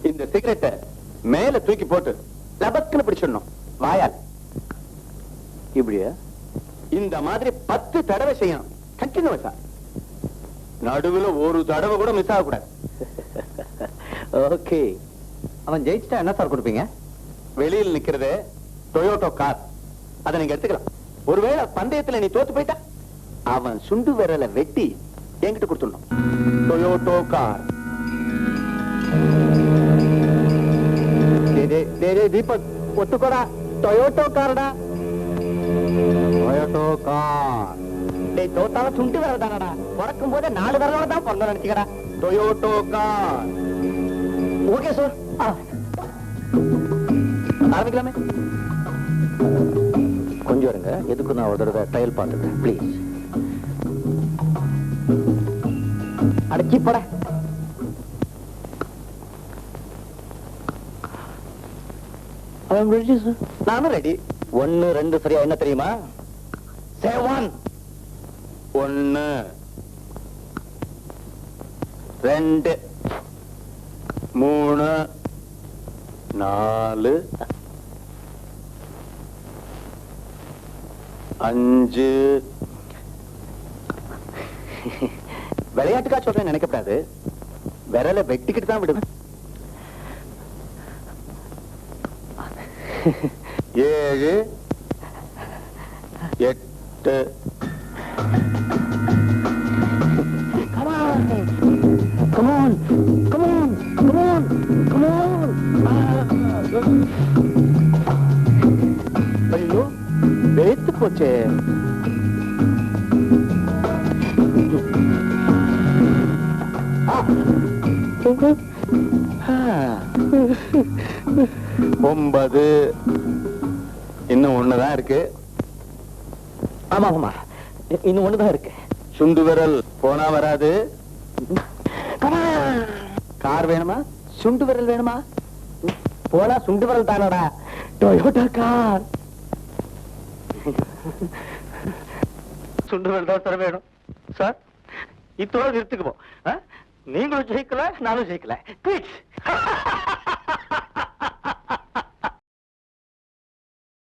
இந்த சிகரெட்டை மேல தூக்கி போட்டு லபக்குன்னு பிடிச்சிடணும் வாயால். இப்படியா? இந்த மாதிரி 10 தடவை செய்யணும் கண்டினியூஸா. நடுவுல ஒரு தடவை கூட மிஸ் ஆகக்கூடாது. ஓகே. அவன் ஜெயிச்சிட்டா என்ன சார் கொடுப்பீங்க? வெளியில் நிக்கிறது டொயோட்டோ கார், அதை நீங்க எடுத்துக்கலாம். ஒருவேளை பந்தயத்துல நீ தோத்து போயிட்டா அவன் சுண்டு விரலை வெட்டி என்கிட்ட கொடுத்துடணும். Toyota car. தீபக் ஒத்துக்கோடா, டொயோட்டோ கார்டா. Toyota car. டேய் தோத்தால சுண்டு விரல் தானடா, பிறக்கும் போதே 4 விரலோட தான் பிறந்த நினைச்சுக்கடா. Toyota car. ஓகே சார், ஆரம்பிக்கலாமே. கொஞ்சம் இருங்க, எதுக்கு நான் ஒரு தடவை ட்ரையல் பார்த்துக்கிறேன் ப்ளீஸ். அடக்கி போட. நானும் ரெடி. 1 2 சரியா என்ன தெரியுமா? 7 1 2 3 4 5. விளையாட்டுக்கா சொல்றேன் நினைக்கப்படாது, விரல வெட்டிக்கிட்டு தான் விடுவேன். 7 8. Come on, come on, come on, come on, come on. ஐயோ வேத்து போச்சே. ஒன்பது. இன்னும் 1 தான் இருக்கு. ஆமா ஆமா, இன்னும் 1 தான் இருக்கு. சுண்டு விரல் போனா வராது. கார் வேணுமா சுண்டு விரல் வேணுமா? போனா சுண்டு விரல் தானடா. Toyota car. சுண்டு விரல் தான் சார் வேணும். சார் இத்தோட நிறுத்துக்குவோம். நீங்களும் ஜெயிக்கல, நானும் ஜெயிக்கல.